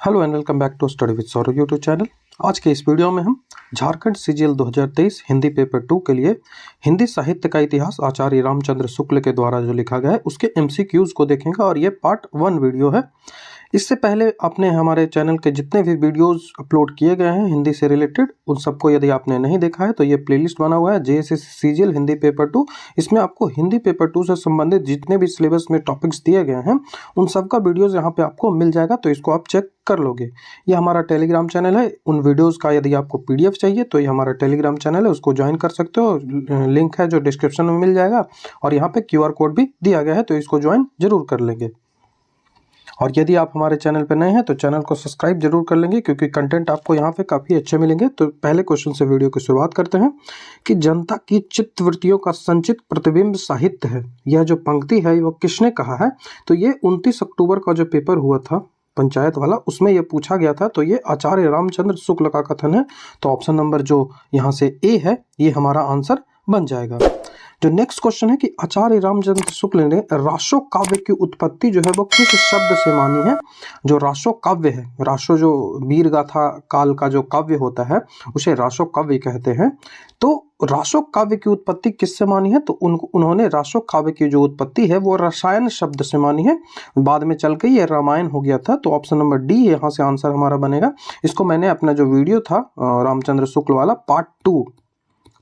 Hello and welcome back to study with Saurabh YouTube channel. आज के इस वीडियो में हम झारखंड सीजीएल 2023 हिंदी पेपर 2 के लिए हिंदी साहित्य का इतिहास आचार्य रामचंद्र शुक्ल के द्वारा जो लिखा गया है उसके एमसीक्यूज को देखेंगे और ये पार्ट 1 वीडियो है। इससे पहले आपने हमारे चैनल के जितने भी वीडियोस अपलोड किए गए हैं हिंदी से रिलेटेड उन सबको यदि आपने नहीं देखा है तो ये प्लेलिस्ट बना हुआ है जेएसएससी सीजीएल हिंदी पेपर 2। इसमें आपको हिंदी पेपर 2 से संबंधित जितने भी सिलेबस में टॉपिक्स दिए गए हैं उन सब का वीडियोस यहाँ पे आपको मिल जाएगा, तो इसको आप चेक कर लोगे। ये हमारा टेलीग्राम चैनल है। उन वीडियोस का यदि आपको पीडीएफ चाहिए तो ये हमारा टेलीग्राम चैनल है, उसको ज्वाइन कर सकते हो। लिंक है जो डिस्क्रिप्शन में मिल जाएगा और यहाँ पे क्यूआर कोड भी दिया गया है, तो इसको ज्वाइन जरूर कर लेंगे। और यदि आप हमारे चैनल पर नए हैं तो चैनल को सब्सक्राइब जरूर कर लेंगे क्योंकि कंटेंट आपको यहाँ पे काफ़ी अच्छे मिलेंगे। तो पहले क्वेश्चन से वीडियो की शुरुआत करते हैं कि जनता की चित्तवृत्तियों का संचित प्रतिबिंब साहित्य है, यह जो पंक्ति है वो किसने कहा है? तो ये 29 अक्टूबर का जो पेपर हुआ था पंचायत वाला उसमें ये पूछा गया था, तो ये आचार्य रामचंद्र शुक्ल का कथन है। तो ऑप्शन नंबर जो यहाँ से ए है ये हमारा आंसर बन जाएगा। जो नेक्स्ट क्वेश्चन है कि आचार्य रामचंद्र शुक्ल ने रासो काव्य की उत्पत्ति जो है वो किस शब्द से मानी है? जो रासो काव्य है, रासो जो वीर गाथा काल का जो काव्य होता है उसे रासो काव्य कहते हैं। तो रासो काव्य की उत्पत्ति किससे मानी है? तो उन्होंने रासो काव्य की जो उत्पत्ति है वो रसायन शब्द से मानी है। बाद में चल के ये रामायण हो गया था। तो ऑप्शन नंबर डी यहाँ से आंसर हमारा बनेगा। इसको मैंने अपना जो वीडियो था रामचंद्र शुक्ल वाला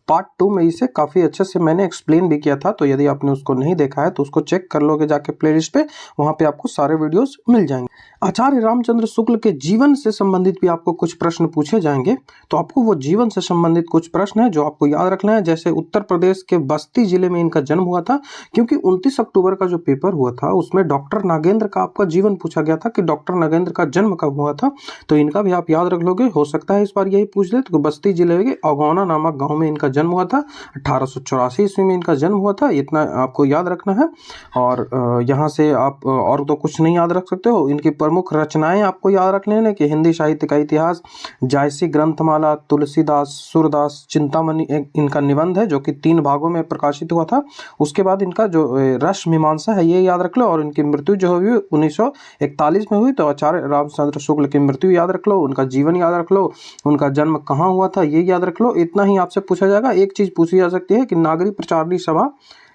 पार्ट 2 में इसे काफ़ी अच्छे से मैंने एक्सप्लेन भी किया था। तो यदि आपने उसको नहीं देखा है तो उसको चेक कर लोगे जाके प्लेलिस्ट पे, वहाँ पे आपको सारे वीडियोस मिल जाएंगे। आचार्य रामचंद्र शुक्ल के जीवन से संबंधित भी आपको कुछ प्रश्न पूछे जाएंगे, तो आपको वो जीवन से संबंधित कुछ प्रश्न है जो आपको याद रखना है। जैसे उत्तर प्रदेश के बस्ती जिले में इनका जन्म हुआ था, क्योंकि 29 अक्टूबर का जो पेपर हुआ था उसमें डॉक्टर नागेंद्र का आपका जीवन पूछा गया था कि डॉक्टर नागेंद्र का जन्म कब हुआ था। तो इनका भी आप याद रख लोगे, हो सकता है इस बार यही पूछ ले। तो बस्ती जिले के अगौना नामक गाँव में इनका जन्म हुआ था, 1884 ईस्वी में इनका जन्म हुआ था। इतना आपको याद रखना है। और यहाँ से आप और तो कुछ नहीं याद रख सकते हो। इनकी प्रमुख रचनाएं आपको याद रख लेना कि हिंदी साहित्य का इतिहास, जायसी ग्रंथमाला, तुलसीदास, सूरदास, चिंतामणि इनका निबंध है जो कि 3 भागों में प्रकाशित हुआ था। उसके बाद इनका जो रस मीमांसा है ये याद रख लो। और इनकी मृत्यु जो हुई 1941 में हुई। तो आचार्य रामचंद्र शुक्ल की मृत्यु याद रख लो, उनका जीवन याद रख लो, उनका जन्म कहाँ हुआ था ये याद रख लो। इतना ही आपसे पूछा जाएगा। एक चीज पूछी जा सकती है कि नागरी प्रचारणी सभा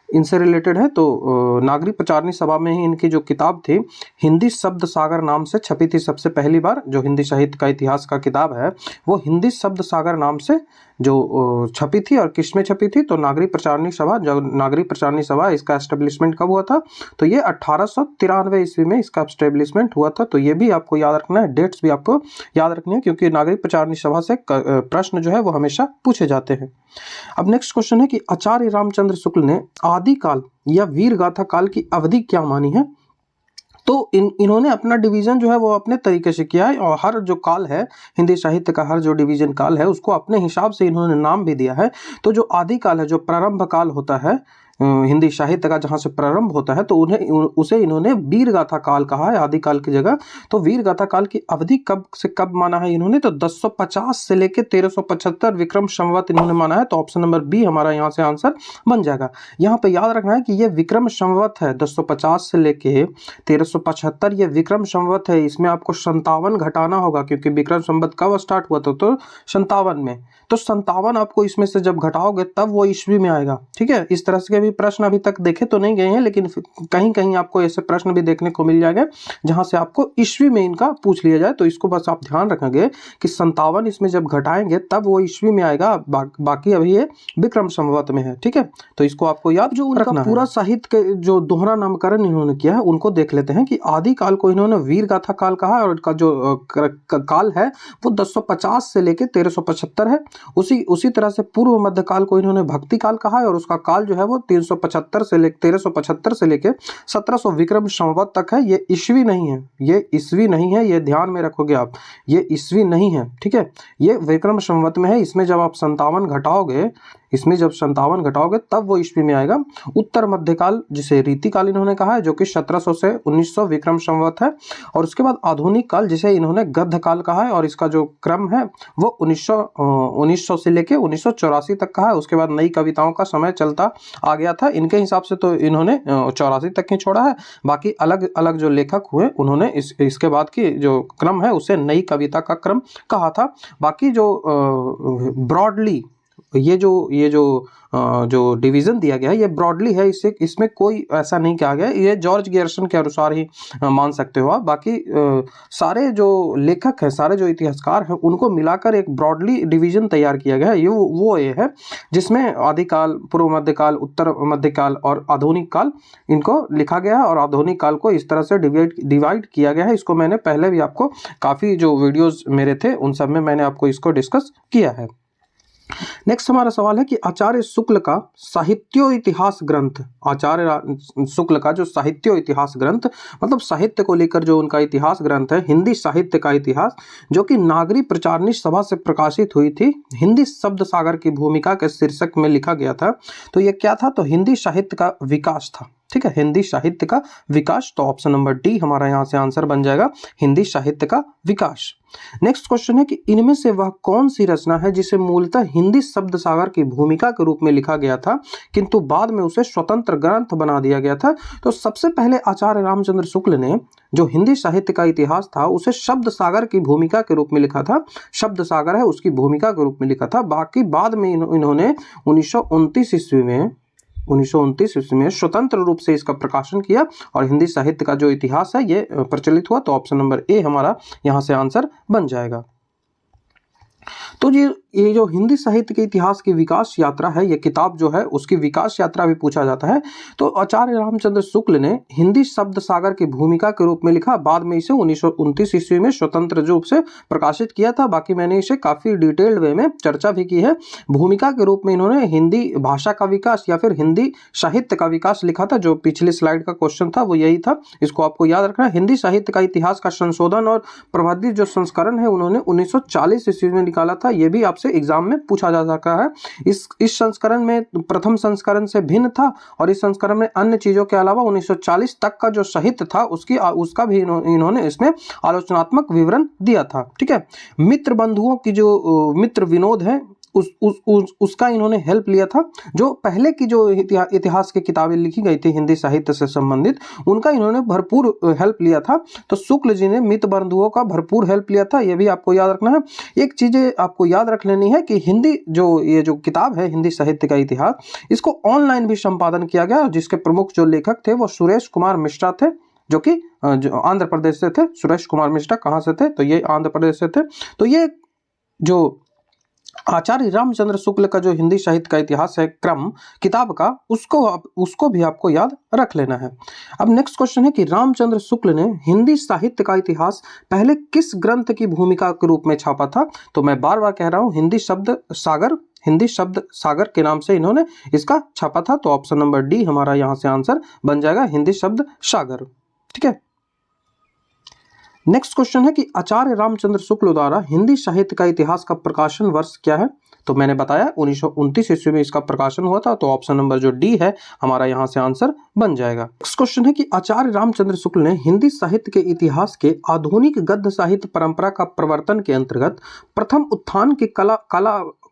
इनसे रिलेटेड है। तो नागरी प्रचारणी सभा में ही इनकी जो किताब थी हिंदी शब्द सागर नाम से छपी थी सबसे पहली बार। जो हिंदी साहित्य का इतिहास का किताब है वो हिंदी शब्द सागर नाम से जो छपी थी। और किस में छपी थी? तो नागरी प्रचारणी सभा। जो नागरी प्रचारणी सभा इसका एस्टेब्लिशमेंट कब हुआ था? तो ये 1893 ईस्वी में इसका एस्टेब्लिशमेंट हुआ था। तो ये भी आपको याद रखना है, डेट्स भी आपको याद रखनी है क्योंकि नागरी प्रचारणी सभा से प्रश्न जो है वो हमेशा पूछे जाते हैं। अब नेक्स्ट क्वेश्चन है कि आचार्य रामचंद्र शुक्ल ने आदिकाल या वीर गाथा काल की अवधि क्या मानी है? तो इन्होंने अपना डिवीजन जो है वो अपने तरीके से किया है और हर जो काल है हिंदी साहित्य का हर जो डिवीजन काल है उसको अपने हिसाब से इन्होंने नाम भी दिया है। तो जो आदिकाल है, जो प्रारंभ काल होता है हिंदी साहित्य का जहाँ से प्रारंभ होता है, तो उसे इन्होंने वीर गाथा काल कहा है आदिकाल की जगह। तो वीर गाथा काल की अवधि कब से कब माना है इन्होंने? तो 1050 से लेके 1375 विक्रम संवत इन्होंने माना है। तो ऑप्शन नंबर बी हमारा यहाँ से आंसर बन जाएगा। यहाँ पे याद रखना है कि ये विक्रम संवत है, 1050 से लेके 1375 ये विक्रम संवत है। इसमें आपको 57 घटाना होगा क्योंकि विक्रम संवत कब स्टार्ट हुआ था? तो 57 में। तो 57 आपको इसमें से जब घटाओगे तब वो ईस्वी में आएगा। ठीक है, इस तरह से भी प्रश्न अभी तक देखे तो नहीं गए हैं, लेकिन कहीं कहीं आपको ऐसे प्रश्न भी देखने को मिल जाएंगे जहां से आपको ईस्वी में इनका पूछ लिया जाए। तो इसको बस आप ध्यान रखेंगे कि 57 इसमें जब घटाएंगे तब वो ईस्वी में आएगा। बाकी अभी ये विक्रम संवत में है। ठीक है, तो इसको आपको याद जो उनका पूरा साहित्य के जो दोहरा नामकरण इन्होंने किया है उनको देख लेते हैं कि आदि काल को इन्होंने वीर गाथा काल कहा है और इनका जो काल है वो 1050 से लेके 1375 है। उसी तरह से पूर्व मध्यकाल को इन्होंने भक्ति काल कहा है और उसका काल जो है वो 1375 से लेके 1700 विक्रम संवत तक है। ये ईस्वी नहीं है, ये ईस्वी नहीं है, ये ध्यान में रखोगे आप, ये ईस्वी नहीं है। ठीक है, ये विक्रम संवत में है। इसमें जब आप 57 घटाओगे इसमें जब 57 घटाओगे तब वो ईस्वी में आएगा। उत्तर मध्यकाल जिसे रीतिकाल इन्होंने कहा है जो कि 1700 से 1900 विक्रम संवत है। और उसके बाद आधुनिक काल जिसे इन्होंने गद्य काल कहा है और इसका जो क्रम है वो 1900 से लेके 1984 तक का है। उसके बाद नई कविताओं का समय चलता आ गया। गया था। इनके हिसाब से तो इन्होंने 84 तक ही छोड़ा है। बाकी अलग अलग जो लेखक हुए उन्होंने इसके बाद की जो क्रम है उसे नई कविता का क्रम कहा था। बाकी जो ब्रॉडली ये जो डिवीज़न दिया गया है ये ब्रॉडली है, इसमें कोई ऐसा नहीं कहा गया है। ये जॉर्ज गियर्सन के अनुसार ही मान सकते हो आप। बाकी सारे जो लेखक हैं, सारे जो इतिहासकार हैं, उनको मिलाकर एक ब्रॉडली डिवीज़न तैयार किया गया है। ये है जिसमें आदिकाल, पूर्व मध्यकाल, उत्तर मध्यकाल और आधुनिक काल इनको लिखा गया है। और आधुनिक काल को इस तरह से डिवाइड किया गया है। इसको मैंने पहले भी आपको काफ़ी जो वीडियोज़ मेरे थे उन सब में मैंने आपको इसको डिस्कस किया है। नेक्स्ट हमारा सवाल है कि आचार्य शुक्ल का साहित्यो इतिहास ग्रंथ, आचार्य शुक्ल का जो साहित्यो इतिहास ग्रंथ मतलब साहित्य को लेकर जो उनका इतिहास ग्रंथ है, हिंदी साहित्य का इतिहास, जो कि नागरी प्रचारणी सभा से प्रकाशित हुई थी, हिंदी शब्द सागर की भूमिका के शीर्षक में लिखा गया था। तो ये क्या था? तो हिंदी साहित्य का विकास था। ठीक है, हिंदी साहित्य का विकास। तो ऑप्शन नंबर डी हमारा यहाँ से आंसर बन जाएगा, हिंदी साहित्य का विकास। नेक्स्ट क्वेश्चन है कि इनमें से वह कौन सी रचना है जिसे मूलतः हिंदी शब्द सागर की भूमिका के रूप में लिखा गया था किंतु बाद में उसे स्वतंत्र ग्रंथ बना दिया गया था? तो सबसे पहले आचार्य रामचंद्र शुक्ल ने जो हिंदी साहित्य का इतिहास था उसे शब्द सागर की भूमिका के रूप में लिखा था। शब्द सागर है उसकी भूमिका के रूप में लिखा था। बाकी बाद में इन्होंने 1929 ईस्वी में स्वतंत्र रूप से इसका प्रकाशन किया और हिंदी साहित्य का जो इतिहास है ये प्रचलित हुआ। तो ऑप्शन नंबर ए हमारा यहाँ से आंसर बन जाएगा। तो ये जो हिंदी साहित्य के इतिहास की विकास यात्रा है, ये किताब जो है उसकी विकास यात्रा भी पूछा जाता है। तो आचार्य रामचंद्र शुक्ल ने हिंदी शब्द सागर की भूमिका के रूप में लिखा, बाद में इसे 1929 ईस्वी में स्वतंत्र रूप से प्रकाशित किया था। बाकी मैंने इसे काफ़ी डिटेल्ड वे में चर्चा भी की है। भूमिका के रूप में इन्होंने हिंदी भाषा का विकास या फिर हिंदी साहित्य का विकास लिखा था। जो पिछली स्लाइड का क्वेश्चन था वो यही था, इसको आपको याद रखना है। हिंदी साहित्य का इतिहास का संशोधन और प्रवर्धित जो संस्करण है उन्होंने 1940 ईस्वी में निकाला था। ये भी आपसे एग्जाम में पूछा जा सकता है। इस संस्करण में प्रथम संस्करण से भिन्न था और इस संस्करण में अन्य चीजों के अलावा 1940 तक का जो साहित्य था उसका भी इन्होंने इसमें आलोचनात्मक विवरण दिया था। ठीक है, मित्र बंधुओं की जो मित्र विनोद है उसका इन्होंने हेल्प लिया था। जो पहले की जो इतिहास की किताबें लिखी गई थी हिंदी साहित्य से संबंधित, उनका इन्होंने भरपूर हेल्प लिया था। तो शुक्ल जी ने मित्र बंधुओं का भरपूर हेल्प लिया था, ये भी आपको याद रखना है। एक चीज़ें आपको याद रख लेनी है कि हिंदी ये जो किताब है हिंदी साहित्य का इतिहास, इसको ऑनलाइन भी संपादन किया गया, जिसके प्रमुख जो लेखक थे वो सुरेश कुमार मिश्रा थे, जो कि आंध्र प्रदेश से थे। सुरेश कुमार मिश्रा कहाँ से थे? तो ये आंध्र प्रदेश से थे। तो ये जो आचार्य रामचंद्र शुक्ल का जो हिंदी साहित्य का इतिहास है क्रम किताब का, उसको भी आपको याद रख लेना है। अब नेक्स्ट क्वेश्चन है कि रामचंद्र शुक्ल ने हिंदी साहित्य का इतिहास पहले किस ग्रंथ की भूमिका के रूप में छापा था? तो मैं बार बार कह रहा हूं, हिंदी शब्द सागर के नाम से इन्होंने इसका छापा था। तो ऑप्शन नंबर डी हमारा यहां से आंसर बन जाएगा, हिंदी शब्द सागर। ठीक है, नेक्स्ट क्वेश्चन है कि आचार्य रामचंद्र शुक्ल द्वारा हिंदी साहित्य का इतिहास का प्रकाशन वर्ष क्या है? तो मैंने बताया 1929 ईस्वी में इसका प्रकाशन हुआ था। तो ऑप्शन नंबर जो डी है हमारा यहां से आंसर बन जाएगा। नेक्स्ट क्वेश्चन है कि आचार्य रामचंद्र शुक्ल ने हिंदी साहित्य के इतिहास के आधुनिक गद्य साहित्य परंपरा का प्रवर्तन के अंतर्गत प्रथम उत्थान की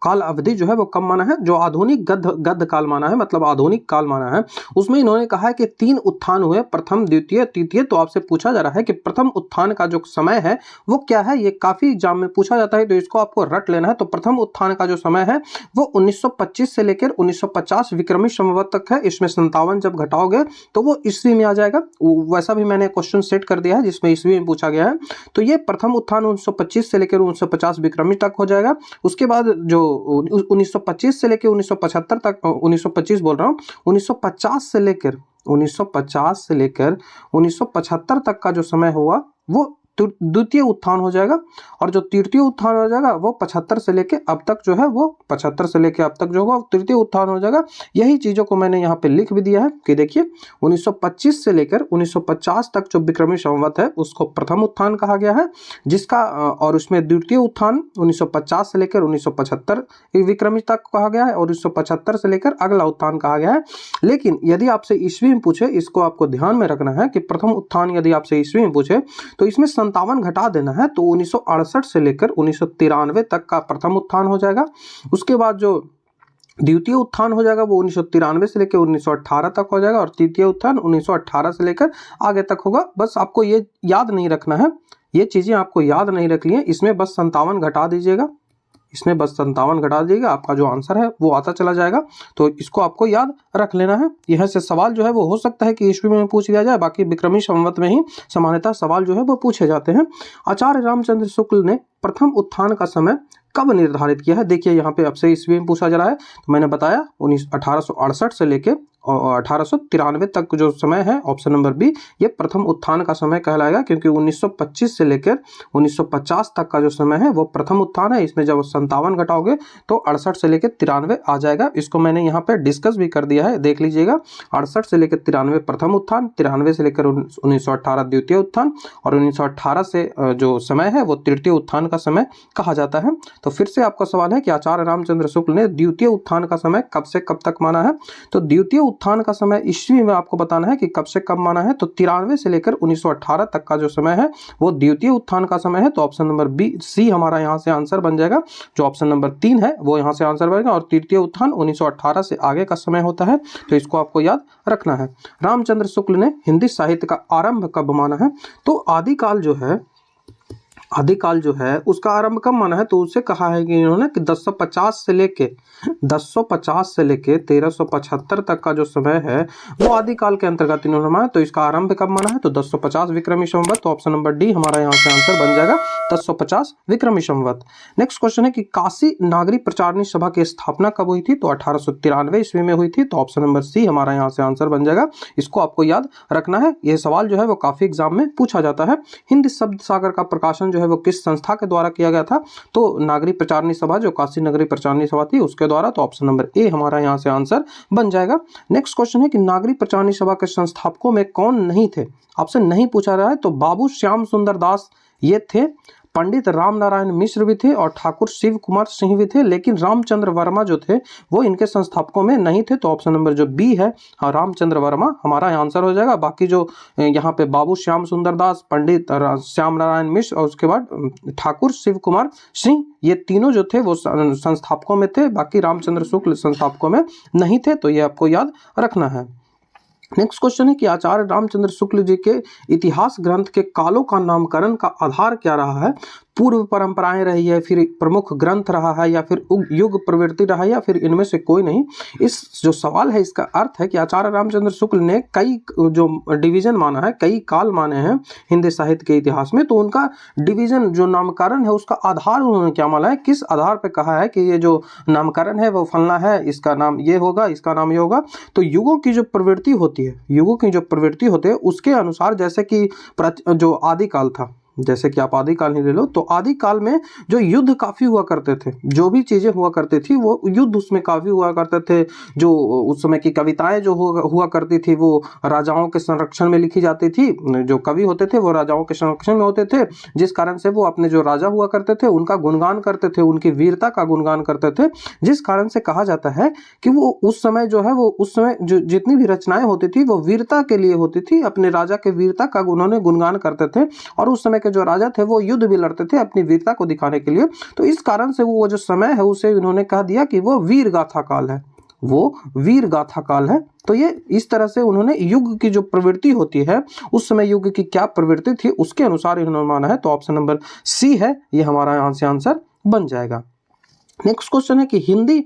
काल अवधि जो है वो कब माना है? जो आधुनिक गद्य काल माना है, मतलब आधुनिक काल माना है, उसमें इन्होंने कहा है कि 3 उत्थान हुए, प्रथम, द्वितीय, तृतीय। तो आपसे पूछा जा रहा है कि प्रथम उत्थान का जो समय है वो क्या है? ये काफी एग्जाम में पूछा जाता है, तो इसको आपको रट लेना है। तो प्रथम उत्थान का जो समय है वो 1925 से लेकर 1950 विक्रमी संवत तक है। इसमें 57 जब घटाओगे तो वो ईस्वी में आ जाएगा। वैसा भी मैंने क्वेश्चन सेट कर दिया है जिसमें ईस्वी में पूछा गया है। तो ये प्रथम उत्थान 1925 से लेकर 1950 विक्रमी तक हो जाएगा। उसके बाद जो 1925 से लेकर 1975 तक, 1925 बोल रहा हूँ, 1950 से लेकर 1975 तक का जो समय हुआ वो द्वितीय उत्थान हो जाएगा। और जो तृतीय उत्थान हो जाएगा वो 75 से लेके अब तक जो है वो 75 से लेके अब तक जो होगा तृतीय उत्थान हो जाएगा। यही चीज़ों को मैंने यहाँ पे लिख भी दिया है कि देखिए 1925 से लेकर 1950 तक जो विक्रमी संवत है उसको प्रथम उत्थान कहा गया है, जिसका और उसमें द्वितीय उत्थान 1950 से लेकर 1975 विक्रमी तक कहा गया है और 1975 से लेकर अगला उत्थान कहा गया है। लेकिन यदि आपसे ईस्वी में पूछे, इसको आपको ध्यान में रखना है कि प्रथम उत्थान यदि आपसे ईस्वी में पूछे तो इसमें 57 घटा देना है। तो 1968 से लेकर 1993 तक का प्रथम उत्थान हो जाएगा। उसके बाद जो द्वितीय उत्थान हो जाएगा वो 1993 से लेकर 1918 तक हो जाएगा, और तृतीय उत्थान 1918 से लेकर आगे तक होगा। बस आपको ये याद नहीं रखना है, ये चीज़ें आपको याद नहीं रखनी है। इसमें बस 57 घटा दीजिएगा, इसमें बस 57 घटा दीजिएगा, आपका जो आंसर है वो आता चला जाएगा। तो इसको आपको याद रख लेना है। यह से सवाल जो है वो हो सकता है कि ईस्वी में पूछ लिया जाए, बाकी विक्रमी संवत में ही सामान्यतः सवाल जो है वो पूछे जाते हैं। आचार्य रामचंद्र शुक्ल ने प्रथम उत्थान का समय कब निर्धारित किया है? देखिए यहाँ पे आपसे ईस्वी में पूछा जा रहा है, तो मैंने बताया 1868 से लेके 1893 तक जो समय है, ऑप्शन नंबर बी, ये प्रथम उत्थान का समय कहलाएगा, क्योंकि 1925 से लेकर 1950 तक का जो समय है वो प्रथम उत्थान है। इसमें जब 57 घटाओगे तो 68 से लेकर 93 आ जाएगा। इसको मैंने यहाँ पे डिस्कस भी कर दिया है, देख लीजिएगा। 68 से लेकर 93 प्रथम उत्थान, 93 से लेकर 1918 द्वितीय उत्थान, और 1918 से जो समय है वो तृतीय उत्थान का समय कहा जाता है। तो फिर से आपका सवाल है कि आचार्य रामचंद्र शुक्ल ने द्वितीय उत्थान का समय कब से कब तक माना है? तो द्वितीय उत्थान का समय ईस्वी में आपको बताना है कि कब से कब माना है। तो 93 से लेकर 1918 तक का जो समय है वो द्वितीय उत्थान का समय है। तो ऑप्शन नंबर बी सी हमारा यहाँ से आंसर बन जाएगा। जो ऑप्शन नंबर 3 है वो यहाँ से आंसर बनेगा, और तृतीय उत्थान 1918 से आगे का समय होता है। तो इसको आपको याद रखना है। रामचंद्र शुक्ल ने हिंदी साहित्य का आरंभ कब माना है? तो आदिकाल जो है उसका आरंभ कब माना है? तो उसे कहा है कि इन्होंने कि 1050 से लेके 1375 तक का जो समय है वो आदिकाल के अंतर्गत इन्होंने माना। तो इसका आरंभ कब माना है? तो 1050 विक्रमी संवत। तो ऑप्शन नंबर डी हमारा यहाँ से आंसर बन जाएगा, 1050 विक्रमी संवत। नेक्स्ट क्वेश्चन है कि काशी नागरी प्रचारणी सभा की स्थापना कब हुई थी? तो 1893 ईस्वी में हुई थी। तो ऑप्शन नंबर सी हमारा यहाँ से आंसर बन जाएगा। इसको आपको याद रखना है, यह सवाल जो है वो काफी एग्जाम में पूछा जाता है। हिंदी शब्द सागर का प्रकाशन जो है वो किस संस्था के द्वारा किया गया था? तो नागरी प्रचारणी सभा, जो काशी नगरी प्रचारणी सभा थी, उसके द्वारा। तो ऑप्शन नंबर ए हमारा यहां से आंसर बन जाएगा। नेक्स्ट क्वेश्चन है कि नागरी प्रचारणी सभा के संस्थापकों में कौन नहीं थे? आपसे नहीं पूछा रहा है। तो बाबू श्याम सुंदर दास ये थे, पंडित राम नारायण मिश्र भी थे, और ठाकुर शिव कुमार सिंह भी थे, लेकिन रामचंद्र वर्मा जो थे वो इनके संस्थापकों में नहीं थे। तो ऑप्शन नंबर जो बी है, हाँ, रामचंद्र वर्मा हमारा आंसर हो जाएगा। बाकी जो यहाँ पे बाबू श्याम सुंदर दास, पंडित श्याम नारायण मिश्र, और उसके बाद ठाकुर शिव कुमार सिंह, ये तीनों जो थे वो संस्थापकों में थे, बाकी रामचंद्र शुक्ल संस्थापकों में नहीं थे। तो ये आपको याद रखना है। नेक्स्ट क्वेश्चन है कि आचार्य रामचंद्र शुक्ल जी के इतिहास ग्रंथ के कालों का नामकरण का आधार क्या रहा है? पूर्व परंपराएं रही है, फिर प्रमुख ग्रंथ रहा है, या फिर युग प्रवृत्ति रहा है, या फिर इनमें से कोई नहीं? इस जो सवाल है इसका अर्थ है कि आचार्य रामचंद्र शुक्ल ने कई जो डिवीजन माना है, कई काल माने हैं हिंदी साहित्य के इतिहास में। तो उनका डिवीजन जो नामकरण है उसका आधार उन्होंने क्या माना है, किस आधार पर कहा है कि ये जो नामकरण है वो फलना है, इसका नाम ये होगा, इसका नाम ये होगा? तो युगों की जो प्रवृत्ति होती है, युगों की जो प्रवृत्ति होते हैं उसके अनुसार, जैसे कि जो आदिकाल था, जैसे कि आप आदिकाल ही ले लो, तो आदिकाल में जो युद्ध काफी हुआ करते थे, जो भी चीजें हुआ करती थी वो युद्ध उसमें काफी हुआ करते थे। जो उस समय की कविताएं जो हुआ करती थी वो राजाओं के संरक्षण में लिखी जाती थी। जो कवि होते थे वो राजाओं के संरक्षण में होते थे, जिस कारण से वो अपने जो राजा हुआ करते थे उनका गुणगान करते थे, उनकी वीरता का गुणगान करते थे, जिस कारण से कहा जाता है कि वो उस समय जो है वो उस समय जो जितनी भी रचनाएं होती थी वो वीरता के लिए होती थी, अपने राजा के वीरता का उन्होंने गुणगान करते थे, और उस समय जो राजा थे वो युद्ध भी लड़ते थे अपनी वीरता को दिखाने के लिए। तो इस कारण से वो जो समय है उसे उन्होंने कह दिया कि वो वीर गाथा काल है, वो वीर गाथा काल है। तो ये इस तरह से उन्होंने युग की जो प्रवृत्ति होती है, उस समय युग की क्या प्रवृत्ति थी उसके अनुसार इन्होंने माना है। तो ऑप्शन नंबर सी है ये हमारा यहाँ से आंसर बन जाएगा। नेक्स्ट क्वेश्चन है कि हिंदी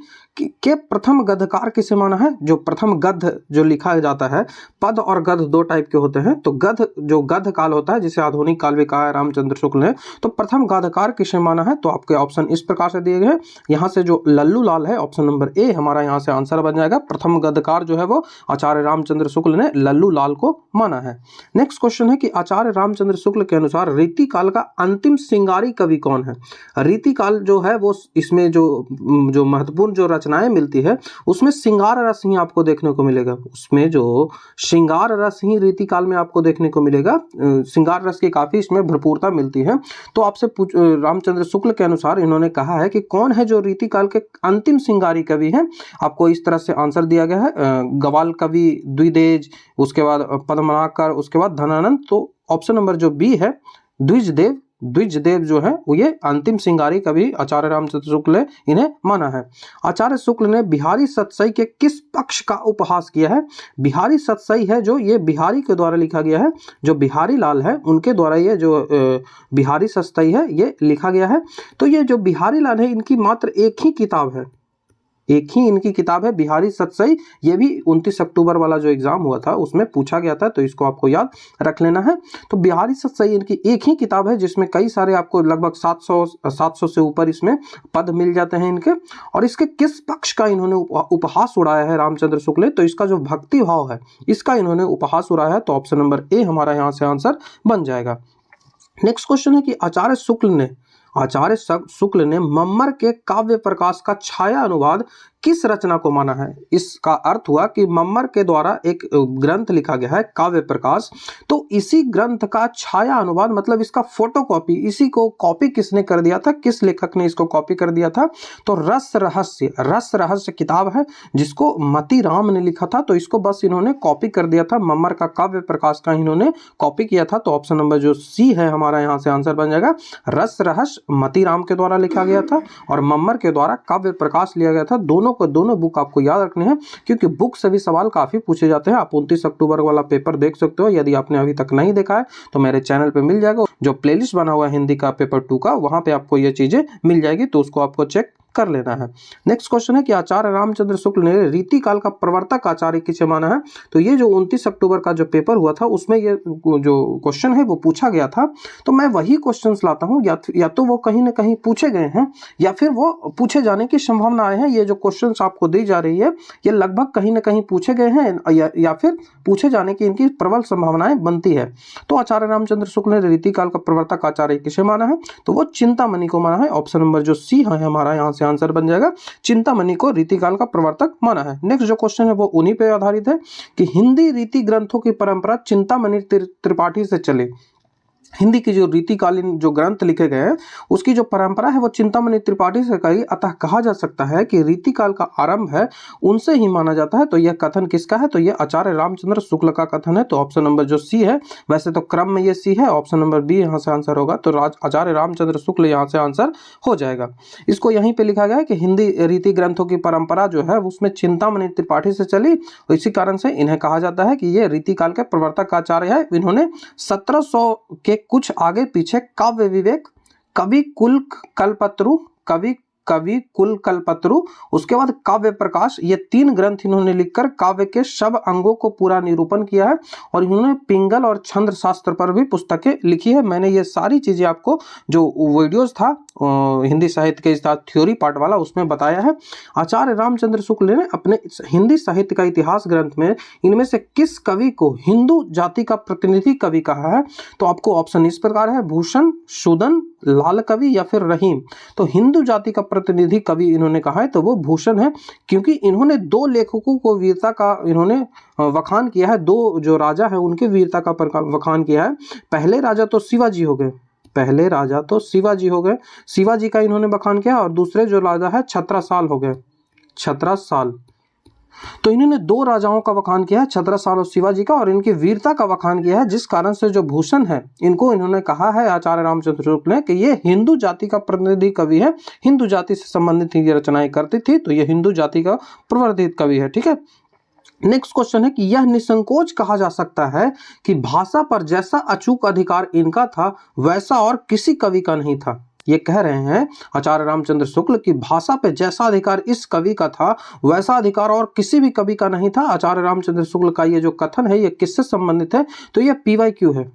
के प्रथम गद्यकार किसे माना है? जो प्रथम गद्य जो लिखा जाता है, पद और गद्य दो टाइप के होते हैं। तो गद्य जो गद्य काल होता है, जिसे आधुनिक काल भी कहा है रामचंद्र शुक्ल ने, तो प्रथम गद्यकार किसे माना है? तो आपके ऑप्शन इस प्रकार से दिए गए हैं। यहाँ से जो लल्लू लाल है, ऑप्शन नंबर ए हमारा यहाँ से आंसर बन जाएगा। प्रथम गद्यकार जो है वो आचार्य रामचंद्र शुक्ल ने लल्लू लाल को माना है। नेक्स्ट क्वेश्चन है कि आचार्य रामचंद्र शुक्ल के अनुसार रीति काल का अंतिम श्रृंगारी कवि कौन है? रीति काल जो है वो इसमें जो महत्वपूर्ण जो रचनाएं मिलती है उसमें श्रृंगार रस ही आपको देखने को मिलेगा। उसमें जो श्रृंगार रस ही रीति काल में आपको देखने को मिलेगा। श्रृंगार रस की काफी इसमें भरपूरता मिलती है। तो आपसे रामचंद्र शुक्ल के अनुसार इन्होंने कहा है कि कौन है जो रीति काल के अंतिम श्रृंगारी कवि हैं। आपको इस तरह से आंसर दिया गया है, गवाल कवि, द्विदेज, उसके बाद पद्मनाकर, उसके बाद धनानंद। तो ऑप्शन नंबर जो बी है द्विजदेव द्विजदेव जो है वो ये अंतिम सिंगारी कवि आचार्य रामचंद्र शुक्ल ने इन्हें माना है। आचार्य शुक्ल ने बिहारी सतसई के किस पक्ष का उपहास किया है? बिहारी सतसई है जो ये बिहारी के द्वारा लिखा गया है, जो बिहारी लाल है उनके द्वारा ये जो बिहारी सतसई है ये लिखा गया है। तो ये जो बिहारी लाल है इनकी मात्र एक ही किताब है, एक ही इनकी किताब है बिहारी सतसई। ये भी 29 अक्टूबर वाला जो एग्जाम हुआ था उसमें पूछा गया था, तो इसको आपको याद रख लेना है। तो बिहारी सतसई इनकी एक ही किताब है जिसमें कई सारे आपको लगभग 700 से ऊपर इसमें पद मिल जाते हैं इनके। और इसके किस पक्ष का इन्होंने उपहास उड़ाया है रामचंद्र शुक्ल ने? तो इसका जो भक्ति भाव है इसका इन्होंने उपहास उड़ाया है। तो ऑप्शन नंबर ए हमारा यहाँ से आंसर बन जाएगा। नेक्स्ट क्वेश्चन है कि आचार्य शुक्ल ने मम्मर के काव्य प्रकाश का छाया अनुवाद किस रचना को माना है? इसका अर्थ हुआ कि मम्मर के द्वारा एक ग्रंथ लिखा गया है काव्य प्रकाश, तो इसी ग्रंथ का छाया अनुवाद मतलब इसका फोटोकॉपी, इसी को कॉपी किसने कर दिया था, किस लेखक ने इसको कॉपी कर दिया था? तो रस रहस्य किताब है जिसको मती राम ने लिखा था, तो इसको बस इन्होंने कॉपी कर दिया था, मम्मर का काव्य प्रकाश का इन्होंने कॉपी किया था। तो ऑप्शन नंबर जो सी है हमारा यहाँ से आंसर बन जाएगा। रस रहस्य मती राम के द्वारा लिखा गया था और मम्मर के द्वारा काव्य प्रकाश लिया गया था। दोनों बुक आपको याद रखने हैं क्योंकि बुक से भी सवाल काफी पूछे जाते हैं। आप 29 अक्टूबर वाला पेपर देख सकते हो, यदि आपने अभी तक नहीं देखा है तो मेरे चैनल पे मिल जाएगा, जो प्लेलिस्ट बना हुआ है हिंदी का पेपर 2 का, वहां पे आपको ये चीजें मिल जाएगी, तो उसको आपको चेक कर लेना है। नेक्स्ट क्वेश्चन है कि आचार्य रामचंद्र शुक्ल ने रीतिकाल का प्रवर्तक आचार्य किसे माना है? तो ये जो 29 अक्टूबर का जो पेपर हुआ था उसमें ये जो क्वेश्चन है वो पूछा गया था, तो मैं वही क्वेश्चंस लाता हूं, या तो वो कहीं ना कहीं पूछे गए हैं या फिर वो पूछे जाने की संभावनाएं हैं। ये जो क्वेश्चंस आपको दी जा रही है ये लगभग कहीं ना कहीं पूछे गए हैं या फिर पूछे जाने की इनकी प्रबल संभावनाएं बनती है। तो आचार्य रामचंद्र शुक्ल ने रीतिकाल का प्रवर्तक आचार्य किसे माना है? तो वो चिंतामणि को माना है। ऑप्शन नंबर जो सी है हमारा यहाँ से आंसर बन जाएगा, चिंतामणि को रीतिकाल का प्रवर्तक माना है। नेक्स्ट जो क्वेश्चन है वो उन्हीं पे आधारित है कि हिंदी रीति ग्रंथों की परंपरा चिंतामणि त्रिपाठी से चली। हिंदी की जो रीतिकालीन जो ग्रंथ लिखे गए हैं उसकी जो परंपरा है वो चिंतामणि त्रिपाठी से कही, अतः कहा जा सकता है कि रीतिकाल का आरंभ है उनसे ही माना जाता है। तो यह कथन किसका है? तो यह आचार्य रामचंद्र शुक्ल का कथन है। तो ऑप्शन नंबर जो सी है, वैसे तो क्रम में ये सी है, ऑप्शन नंबर बी यहाँ से आंसर होगा, तो आचार्य रामचंद्र शुक्ल यहाँ से आंसर हो जाएगा। इसको यहीं पे लिखा गया है कि हिंदी रीति ग्रंथों की परंपरा जो है उसमें चिंतामणि त्रिपाठी से चली, इसी कारण से इन्हें कहा जाता है कि ये रीतिकाल के प्रवर्तक आचार्य है। इन्होंने 1700 के कुछ आगे पीछे काव्य विवेक, कवि कुल कल्पत्रु, उसके बाद काव्य प्रकाश, ये 3 ग्रंथ इन्होंने लिखकर काव्य के सब अंगों को पूरा निरूपण किया है। और इन्होंने पिंगल और छंद शास्त्र पर भी पुस्तकें लिखी है। मैंने ये सारी चीजें आपको जो वीडियोस था हिंदी साहित्य के साथ थ्योरी पार्ट वाला उसमें बताया है। आचार्य रामचंद्र शुक्ल ने अपने हिंदी साहित्य का इतिहास ग्रंथ में इनमें से किस कवि को हिंदू जाति का प्रतिनिधि कवि कहा है? तो आपको ऑप्शन इस प्रकार है, भूषण, सूदन, लाल कवि या फिर रहीम। तो हिंदू जाति का प्रतिनिधि कवि इन्होंने कहा है तो वो भूषण है, क्योंकि इन्होंने 2 लेखकों को वीरता का इन्होंने वखान किया है, 2 जो राजा है उनके वीरता का वखान किया है। पहले राजा तो शिवाजी हो गए, शिवाजी का इन्होंने बखान किया, और दूसरे जो राजा है छत्रसाल हो गए, छत्रसाल। तो इन्होंने 2 राजाओं का वखान किया है, छत्रसाल और शिवाजी का, और इनकी वीरता का वखान किया है, जिस कारण से जो भूषण है इनको इन्होंने कहा है आचार्य रामचंद्र शुक्ल ने कि ये हिंदू जाति का प्रतिनिधि कवि है, हिंदू जाति से संबंधित ये रचनाएं करती थी, तो ये हिंदू जाति का प्रवर्तित कवि है। ठीक है, नेक्स्ट क्वेश्चन है कि यह निसंकोच कहा जा सकता है कि भाषा पर जैसा अचूक अधिकार इनका था वैसा और किसी कवि का नहीं था। ये कह रहे हैं आचार्य रामचंद्र शुक्ल की भाषा पे जैसा अधिकार इस कवि का था वैसा अधिकार और किसी भी कवि का नहीं था। आचार्य रामचंद्र शुक्ल का ये जो कथन है ये किससे संबंधित है? तो ये PYQ है।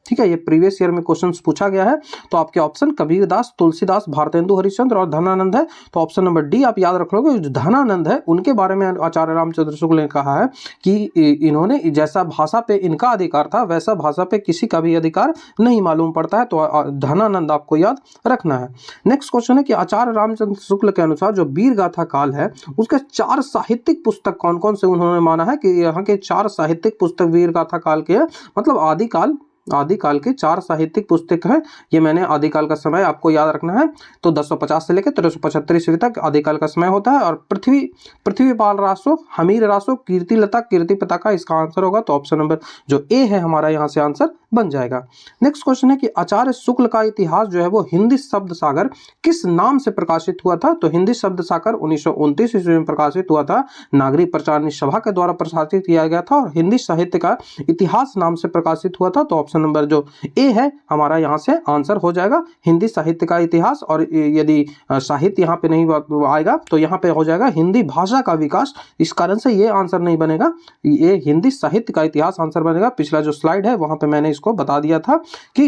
ठीक है, ये प्रीवियस ईयर में क्वेश्चंस पूछा गया है। तो आपके ऑप्शन कबीरदास, तुलसीदास, भारतेंदु हरिश्चंद्र और धनानंद है। तो ऑप्शन नंबर डी आप याद रख लोगे। जो धनानंद है उनके बारे में आचार्य रामचंद्र शुक्ल ने कहा है कि इन्होंने जैसा भाषा पे इनका अधिकार था वैसा भाषा पे किसी का भी अधिकार नहीं मालूम पड़ता है। तो धनानंद आपको याद रखना है। नेक्स्ट क्वेश्चन है कि आचार्य रामचंद्र शुक्ल के अनुसार जो वीर गाथा काल है उसके 4 साहित्यिक पुस्तक कौन कौन से उन्होंने माना है कि यहाँ के 4 साहित्यिक पुस्तक वीर गाथा काल के है, मतलब आदिकाल, आदिकाल की 4 साहित्यिक पुस्तक है। ये मैंने आदिकाल का समय आपको याद रखना है। तो 1050 से लेकर 1375 ईस्वी तक आदिकाल का समय होता है। और पृथ्वीपाल रासो, हमीर रासो, कीर्तिलता, कीर्ति पताका इसका आंसर होगा। तो ऑप्शन नंबर जो ए है हमारा यहाँ से आंसर बन जाएगा। नेक्स्ट क्वेश्चन है कि आचार्य शुक्ल का इतिहास जो है वो हिंदी शब्द सागर किस नाम से प्रकाशित हुआ था? तो हिंदी शब्द सागर 1929 ईस्वी में प्रकाशित हुआ था। नागरिक प्रचारणी सभा के द्वारा प्रकाशित किया गया था और हिंदी साहित्य का इतिहास नाम से प्रकाशित हुआ था। तो ऑप्शन नंबर जो ए है हमारा यहाँ से आंसर हो जाएगा, हिंदी साहित्य का इतिहास। और यदि साहित्य यहाँ पे नहीं आएगा तो यहाँ पे हो जाएगा हिंदी भाषा का विकास। इस कारण से ये आंसर नहीं बनेगा, ये हिंदी साहित्य का इतिहास आंसर बनेगा। पिछला जो स्लाइड है वहां पे मैंने इसको बता दिया था कि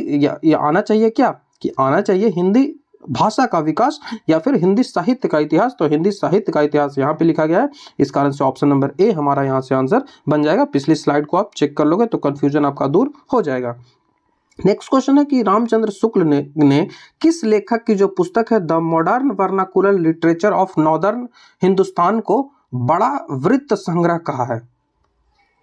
ये आना चाहिए क्या, कि आना चाहिए हिंदी भाषा का विकास या फिर हिंदी साहित्य का इतिहास। तो हिंदी साहित्य का इतिहास यहाँ पे लिखा गया है। इस कारण से ऑप्शन नंबर ए हमारा यहाँ से आंसर बन जाएगा। पिछली स्लाइड को आप चेक कर लोगे तो कंफ्यूजन आपका दूर हो जाएगा। नेक्स्ट क्वेश्चन है कि रामचंद्र शुक्ल ने किस लेखक की जो पुस्तक है the modern vernacular literature of northern Hindustan को बड़ा वृत्त संग्रह कहा है?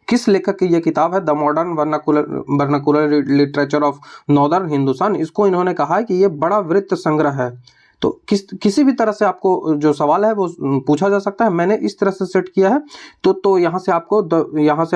किस लेखक की यह किताब है the modern vernacular literature of northern Hindustan? इसको इन्होंने कहा है कि यह बड़ा वृत्त संग्रह है। तो किसी भी तरह से आपको जो सवाल है वो पूछा जा सकता है। मैंने इस तरह से सेट किया है तो यहाँ से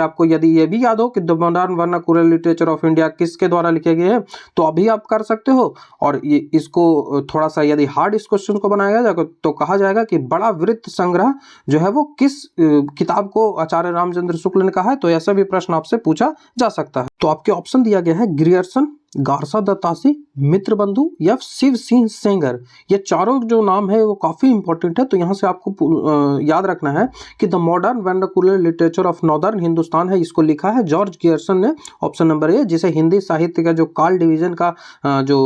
आपको यदि ये भी याद हो कि the modern vernacular literature of India किसके द्वारा लिखे गए हैं तो अभी आप कर सकते हो। और ये इसको थोड़ा सा यदि हार्ड इस क्वेश्चन को बनाया जाएगा तो कहा जाएगा कि बड़ा वृत्त संग्रह जो है वो किस किताब को आचार्य रामचंद्र शुक्ल ने कहा है। तो ऐसा भी प्रश्न आपसे पूछा जा सकता है। तो आपके ऑप्शन दिया गया है ग्रियर्सन, गारसा दत्तासी, मित्रबंधु या शिव सिंह सेंगर। ये चारों जो नाम है वो काफी इंपॉर्टेंट है। तो यहाँ से आपको याद रखना है कि the modern vernacular literature of northern Hindustan है, इसको लिखा है जॉर्ज गियर्सन ने। ऑप्शन नंबर ए, जिसे हिंदी साहित्य का जो काल डिवीजन का जो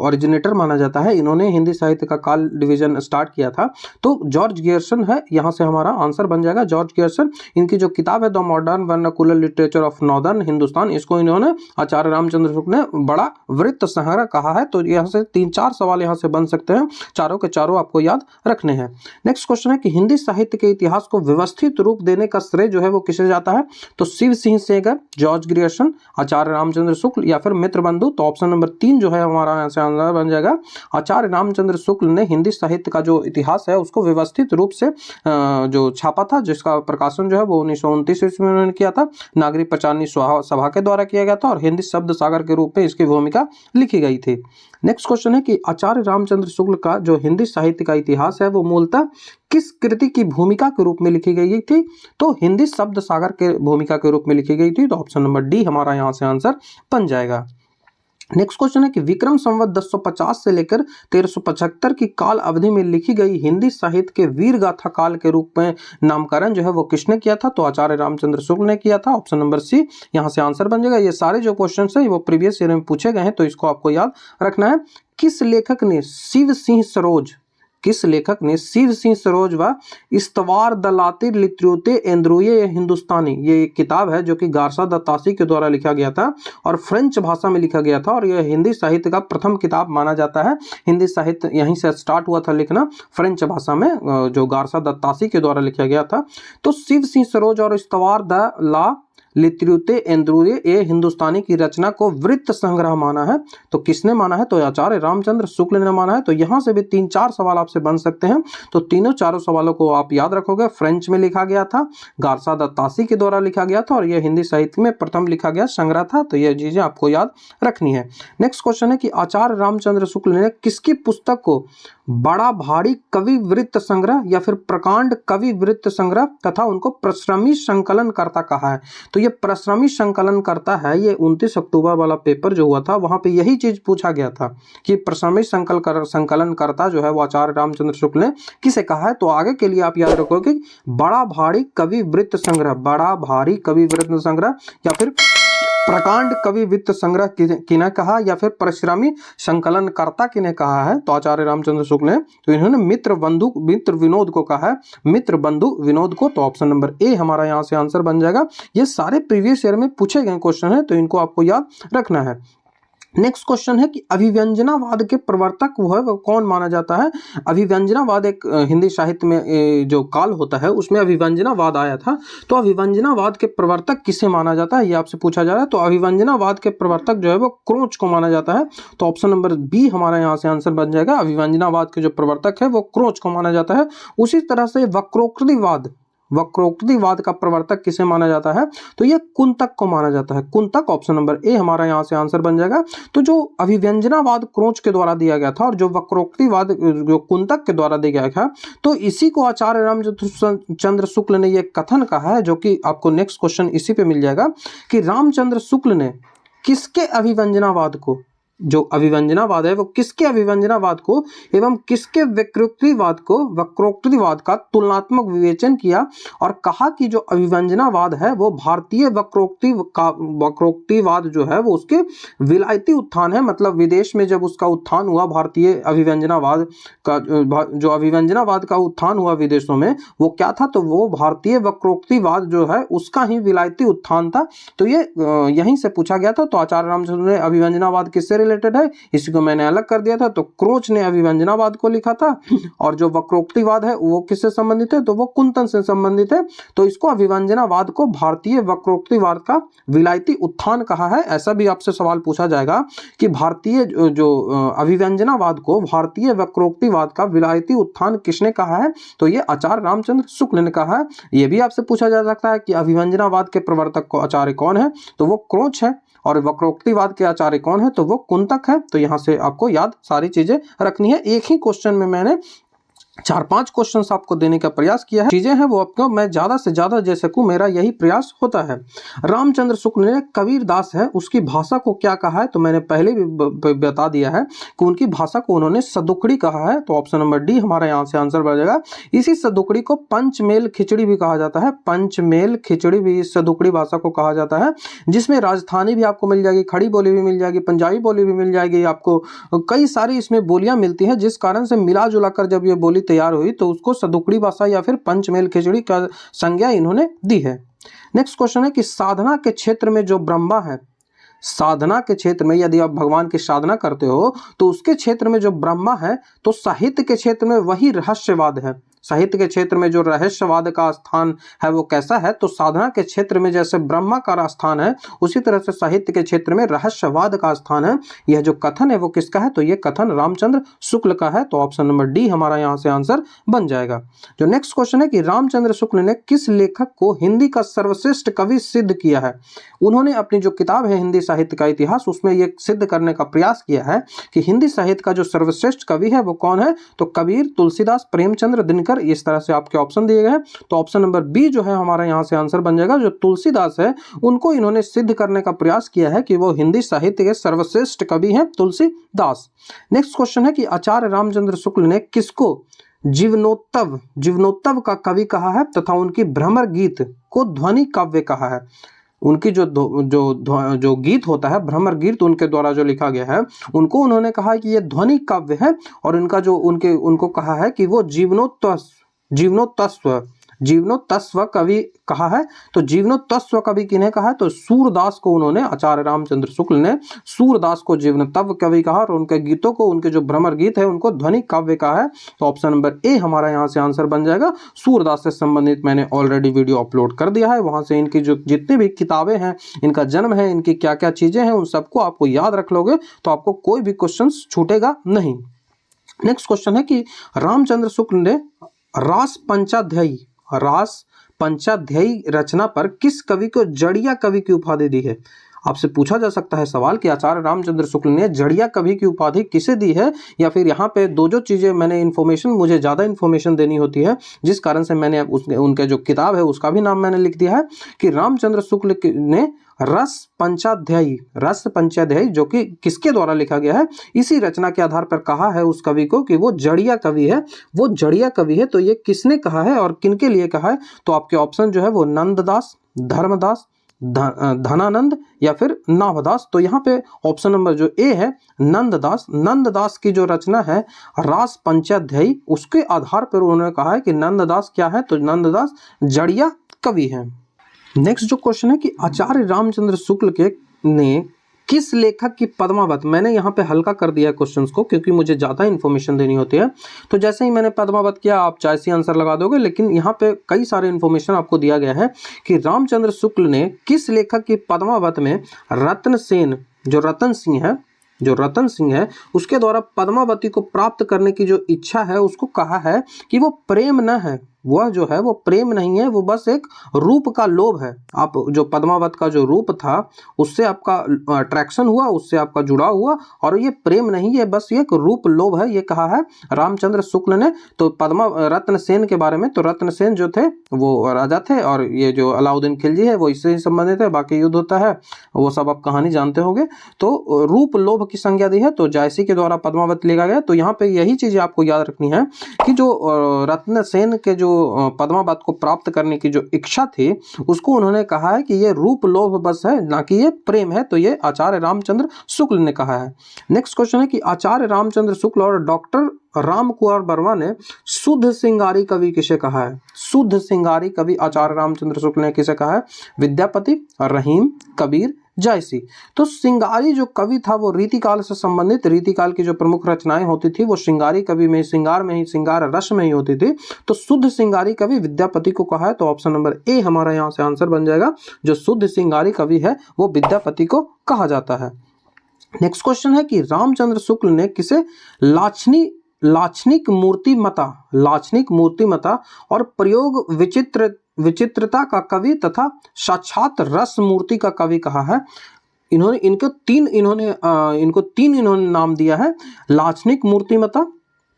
ओरिजिनेटर माना जाता है, इन्होंने हिंदी साहित्य का काल डिवीजन स्टार्ट किया था। तो जॉर्ज गियर्सन है, यहाँ से हमारा आंसर बन जाएगा जॉर्ज गियर्सन। इनकी जो किताब है the modern vernacular literature of northern Hindustan, इसको इन्होंने आचार्य रामचंद्र शुक्ल ने बड़ा वृत्त संग्रह कहा है। तो यहाँ से 3-4 सवाल यहाँ से बन सकते हैं, चारों के चारों आपको याद रखने हैं। नेक्स्ट क्वेश्चन है कि हिंदी साहित्य के इतिहास को व्यवस्थित रूप देने का श्रेय जो है वो किसे जाता है? तो शिव सिंह सेंगर, जॉर्ज ग्रियर्सन, आचार्य रामचंद्र शुक्ल या फिर मित्रबंधु। तो ऑप्शन नंबर 3 जो है हमारा यहाँ से आंसर बन जाएगा। आचार्य रामचंद्र शुक्ल ने हिंदी साहित्य का जो इतिहास है उसको व्यवस्थित रूप से जो छापा था, जिसका प्रकाशन जो है वो 1929 ईस्वी में उन्होंने किया था। नागरिक प्रचारणी सभा के द्वारा किया गया था और हिंदी शब्द सागर के रूप में इसकी भूमिका लिखी गई थी। नेक्स्ट क्वेश्चन है कि आचार्य रामचंद्र शुक्ल का जो हिंदी साहित्य का इतिहास है वो मूलतः किस कृति की भूमिका के रूप में लिखी गई थी? तो हिंदी शब्द सागर के भूमिका के रूप में लिखी गई थी। तो ऑप्शन नंबर डी हमारा यहाँ से आंसर बन जाएगा। नेक्स्ट क्वेश्चन है कि विक्रम संवत 1050 से लेकर 1375 की काल अवधि में लिखी गई हिंदी साहित्य के वीर गाथा काल के रूप में नामकरण जो है वो किसने किया था? तो आचार्य रामचंद्र शुक्ल ने किया था। ऑप्शन नंबर सी यहाँ से आंसर बन जाएगा। ये सारे जो क्वेश्चन है वो प्रीवियस ईयर में पूछे गए हैं, तो इसको आपको याद रखना है। किस लेखक ने शिव सिंह सरोज व इस्तवार दलातिर लित्रोते एंद्रुये हिंदुस्तानी, ये एक किताब है जो कि गारसा दत्तासी के द्वारा लिखा गया था और फ्रेंच भाषा में लिखा गया था। और यह हिंदी साहित्य का प्रथम किताब माना जाता है। हिंदी साहित्य यहीं से स्टार्ट हुआ था लिखना, फ्रेंच भाषा में, जो गारसा दत्तासी के द्वारा लिखा गया था। तो शिव सिंह सरोज और इस्तवार द ला लित्रुते एंद्रुये ए हिंदुस्तानी की रचना को वृत्त संग्रह माना है। तो किसने माना है? तो आचार्य रामचंद्र शुक्ल ने माना है। तो यहाँ से भी 3-4 सवाल आपसे बन सकते हैं। तो तीनों चारों सवालों को आप याद रखोगे। फ्रेंच में लिखा गया था, गारसा दत्तासी के द्वारा लिखा गया था और यह हिंदी साहित्य में प्रथम लिखा गया संग्रह था। तो यह चीजें आपको याद रखनी है। नेक्स्ट क्वेश्चन है कि आचार्य रामचंद्र शुक्ल ने किसकी पुस्तक को बड़ा भारी कवि वृत्त संग्रह या फिर प्रकांड कवि वृत्त संग्रह तथा उनको प्रश्रमी संकलन करता कहा है? तो ये प्रश्रमी संकलन करता है, ये 29 अक्टूबर वाला पेपर जो हुआ था वहां पे यही चीज पूछा गया था कि प्रश्रमी संकलन करता जो है वो आचार्य रामचंद्र शुक्ल ने किसे कहा है? तो आगे के लिए आप याद रखोगे कि बड़ा भारी कवि वृत्त संग्रह, बड़ा भारी कवि वृत्त संग्रह या फिर प्रकांड कवि वित्त संग्रह किने कहा या फिर परिश्रमी संकलन कर्ता किने कहा है? तो आचार्य रामचंद्र शुक्ल ने, तो इन्होंने मित्र विनोद को कहा है, मित्र बंधु विनोद को। तो ऑप्शन नंबर ए हमारा यहाँ से आंसर बन जाएगा। ये सारे प्रीवियस ईयर में पूछे गए क्वेश्चन है, तो इनको आपको याद रखना है। नेक्स्ट क्वेश्चन है कि अभिव्यंजनावाद के प्रवर्तक वो कौन माना जाता है। अभिव्यंजनावाद एक हिंदी साहित्य में जो काल होता है उसमें अभिव्यंजनावाद आया था। तो अभिव्यंजनावाद के प्रवर्तक किसे माना जाता है, ये आपसे पूछा जा रहा है। तो अभिव्यंजनावाद के प्रवर्तक जो है वो क्रोच को माना जाता है। तो ऑप्शन नंबर बी हमारा यहाँ से आंसर बन जाएगा। अभिव्यंजनावाद के जो प्रवर्तक है वो क्रोच को माना जाता है। उसी तरह से वक्रोक्तिवाद का प्रवर्तक किसे माना जाता है, तो यह कुंतक को माना जाता है। कुंतक, ऑप्शन नंबर ए हमारा यहाँ से आंसर बन जाएगा। तो जो अभिव्यंजनावाद क्रोच के द्वारा दिया गया था और जो वक्रोक्तिवाद जो कुंतक के द्वारा दिया गया था, तो इसी को आचार्य रामचंद्र शुक्ल ने यह कथन कहा है, जो कि आपको नेक्स्ट क्वेश्चन इसी पे मिल जाएगा कि रामचंद्र शुक्ल ने किसके अभिव्यंजनावाद को, जो अभिव्यंजनावाद है वो किसके अभिव्यंजनावाद को एवं किसके वक्रोक्तिवाद का तुलनात्मक विवेचन किया और कहा कि जो अभिव्यंजनावाद है वो भारतीय वक्रोक्तिवाद जो है वो उसके विलायती उत्थान है। मतलब विदेश में जब उसका उत्थान हुआ, भारतीय अभिव्यंजनावाद का जो अभिव्यंजनावाद का उत्थान हुआ विदेशों में, वो क्या था, तो वो भारतीय वक्रोक्तिवाद जो है उसका ही विलायती उत्थान था। तो ये यहीं से पूछा गया था। तो आचार्य रामचंद्र ने अभिव्यंजनावाद किससे रिलेटेड है, इसी को मैंने अलग कर दिया था। तो क्रोच ने अभिव्यंजनावाद को लिखा था और जो वक्रोक्तिवाद है वो किससे संबंधित है, तो वो कुंतन से संबंधित है। तो इसको अभिव्यंजनावाद को भारतीय वक्रोक्तिवाद का विलायती उत्थान कहा है। ऐसा भी आपसे सवाल पूछा जाएगा कि भारतीय जो अभिव्यंजनावाद को भारतीय वक्रोक्तिवाद का विलायती उत्थान किसने कहा है, तो ये आचार्य रामचंद्र शुक्ल ने कहा है। ये भी आपसे पूछा जा सकता है कि अभिव्यंजनावाद के प्रवर्तक को आचार्य कौन है, तो वो क्रोच है। और वक्रोक्तिवाद के आचार्य कौन है, तो वो कुंतक है। तो यहां से आपको याद सारी चीजें रखनी है। एक ही क्वेश्चन में मैंने 4-5 क्वेश्चंस आपको देने का प्रयास किया है। चीजें हैं वो आपको मैं ज्यादा से ज्यादा दे सकूं, मेरा यही प्रयास होता है। रामचंद्र शुक्ल ने कबीर दास है उसकी भाषा को क्या कहा है, तो मैंने पहले भी बता दिया है कि उनकी भाषा को उन्होंने सदुकड़ी कहा है। तो ऑप्शन नंबर डी हमारा यहाँ से आंसर बन जाएगा। इसी सदुकड़ी को पंचमेल खिचड़ी भी कहा जाता है। पंचमेल खिचड़ी भी इस सदुकड़ी भाषा को कहा जाता है, जिसमें राजस्थानी भी आपको मिल जाएगी, खड़ी बोली भी मिल जाएगी, पंजाबी बोली भी मिल जाएगी। आपको कई सारी इसमें बोलियां मिलती हैं, जिस कारण से मिला जुला कर जब ये बोली तैयार हुई तो उसको सदुकड़ी भाषा या फिर पंचमेल खिचड़ी का संज्ञा इन्होंने दी है। नेक्स्ट क्वेश्चन है कि साधना के क्षेत्र में जो ब्रह्मा है, साधना के क्षेत्र में यदि आप भगवान की साधना करते हो तो उसके क्षेत्र में जो ब्रह्मा है, तो साहित्य के क्षेत्र में वही रहस्यवाद है। साहित्य के क्षेत्र में जो रहस्यवाद का स्थान है वो कैसा है, तो साधना के क्षेत्र में जैसे ब्रह्मा का स्थान है, उसी तरह से साहित्य के क्षेत्र में रहस्यवाद का स्थान है। यह जो कथन है वो किसका है, तो यह कथन रामचंद्र शुक्ल का है। तो ऑप्शन नंबर डी हमारा यहाँ से आंसर बन जाएगा। जो नेक्स्ट क्वेश्चन है कि रामचंद्र शुक्ल ने किस लेखक को हिंदी का सर्वश्रेष्ठ कवि सिद्ध किया है। उन्होंने अपनी जो किताब है हिंदी साहित्य का इतिहास, उसमें यह सिद्ध करने का प्रयास किया है कि हिंदी साहित्य का जो सर्वश्रेष्ठ कवि है वो कौन है, तो कबीर, तुलसीदास, प्रेमचंद्र, दिनकर। इस तरह से आपके ऑप्शन दिए गए। तो ऑप्शन नंबर बी जो है हमारा यहाँ से आंसर बन जाएगा। जो तुलसीदास है उनको इन्होंने सिद्ध करने का प्रयास किया है कि वो हिंदी साहित्य के सर्वश्रेष्ठ कवि हैं, तुलसीदास। नेक्स्ट क्वेश्चन है कि आचार्य रामचंद्र शुक्ल ने किसको जीवनोत्तव का कवि कहा है तथा उनकी भ्रमर गीत को ध्वनि काव्य कहा है। उनकी जो गीत होता है भ्रमर गीत, उनके द्वारा जो लिखा गया है, उनको उन्होंने कहा कि ये ध्वनि काव्य है। और उनका जो उनको कहा है कि वो जीवनोत्तस्व कवि कहा है। तो जीवनोत्तस्व कवि किन्हें कहा है, तो सूरदास को उन्होंने, आचार्य रामचंद्र शुक्ल ने सूरदास को जीवनोत्तव कवि कहा और उनके गीतों को, उनके जो भ्रमर गीत है उनको ध्वनि काव्य कहा है। तो ऑप्शन नंबर ए हमारा यहाँ से आंसर बन जाएगा। सूरदास से संबंधित मैंने ऑलरेडी वीडियो अपलोड कर दिया है, वहां से इनकी जो जितनी भी किताबें हैं, इनका जन्म है, इनकी क्या क्या चीजें हैं, उन सबको आपको याद रख लोगे तो आपको कोई भी क्वेश्चन छूटेगा नहीं। नेक्स्ट क्वेश्चन है कि रामचंद्र शुक्ल ने रास पंचाध्यायी रचना पर किस कवि को जड़िया कवि की उपाधि दी है। आपसे पूछा जा सकता है सवाल कि आचार्य रामचंद्र शुक्ल ने जड़िया कवि की उपाधि किसे दी है, या फिर यहाँ पे जो चीजें मैंने मुझे ज्यादा इन्फॉर्मेशन देनी होती है, जिस कारण से मैंने उनके जो किताब है उसका भी नाम मैंने लिख दिया है कि रामचंद्र शुक्ल ने रस पंचाध्यायी जो कि किसके द्वारा लिखा गया है, इसी रचना के आधार पर कहा है उस कवि को कि वो जड़िया कवि है, वो जड़िया कवि है। तो ये किसने कहा है और किनके लिए कहा है, तो आपके ऑप्शन जो है वो नंददास, धर्मदास, धनानंद या फिर नाभदास। तो यहाँ पे ऑप्शन नंबर जो ए है नंददास की जो रचना है रास पंचाध्यायी, उसके आधार पर उन्होंने कहा है कि नंददास क्या है, तो नंददास जड़िया कवि है। नेक्स्ट जो क्वेश्चन है कि आचार्य रामचंद्र शुक्ल ने किस लेखक की पद्मावत, मैंने यहाँ पे हल्का कर दिया है क्वेश्चंस को क्योंकि मुझे ज़्यादा इन्फॉर्मेशन देनी होती है। तो जैसे ही मैंने पद्मावत किया आप चाहे सी आंसर लगा दोगे, लेकिन यहाँ पे कई सारे इन्फॉर्मेशन आपको दिया गया है कि रामचंद्र शुक्ल ने किस लेखक की पद्मावत में रत्न सेन, जो रतन सिंह है उसके द्वारा पद्मावती को प्राप्त करने की जो इच्छा है उसको कहा है कि वो प्रेम न है, वह जो है वो प्रेम नहीं है, वो बस एक रूप का लोभ है। आप जो पद्मावत का जो रूप था उससे आपका अट्रैक्शन हुआ, उससे आपका जुड़ाव हुआ, और ये प्रेम नहीं, ये बस एक रूप लोभ है, ये कहा है रामचंद्र शुक्ल ने। तो रत्न सेन के बारे में, तो रत्न सेन जो थे वो राजा थे और ये जो अलाउद्दीन खिलजी है वो इससे ही संबंधित है, बाकी युद्ध होता है वो सब आप कहानी जानते होंगे। तो रूप लोभ की संज्ञा दी है, तो जायसी के द्वारा पद्मावत लिखा गया। तो यहाँ पे यही चीजें आपको याद रखनी है कि जो रत्न सेन के जो पद्मावत को प्राप्त करने की जो इच्छा थी उसको उन्होंने कहा है कि ये रूप लोभ बस है, ना कि ये प्रेम है। तो ये आचार्य रामचंद्र शुक्ल ने कहा है। नेक्स्ट क्वेश्चन है कि आचार्य रामचंद्र शुक्ल और डॉक्टर राम कुमार वर्मा ने शुद्ध सिंगारी कवि किसे कहा है? शुद्ध सिंगारी कवि आचार्य रामचंद्र शुक्ल ने किसे कहा है? विद्यापति, रहीम, कबीर, जायसी। तो सिंगारी जो कवि था वो रीतिकाल से संबंधित, रीतिकाल की जो प्रमुख रचनाएं होती थी वो सिंगारी कवि में, श्रृंगार में ही, श्रृंगार रस में ही होती थी। तो शुद्ध सिंगारी कवि विद्यापति को कहा है, तो ऑप्शन नंबर ए हमारा यहाँ से आंसर बन जाएगा। जो शुद्ध सिंगारी कवि है वो विद्यापति को कहा जाता है। नेक्स्ट क्वेश्चन है कि रामचंद्र शुक्ल ने किसे लाक्षणिक मूर्तिमता और प्रयोग विचित्रता का कवि तथा साक्षात रस मूर्ति का कवि कहा है? इनको तीन नाम दिया है, लाक्षणिक मूर्तिमता,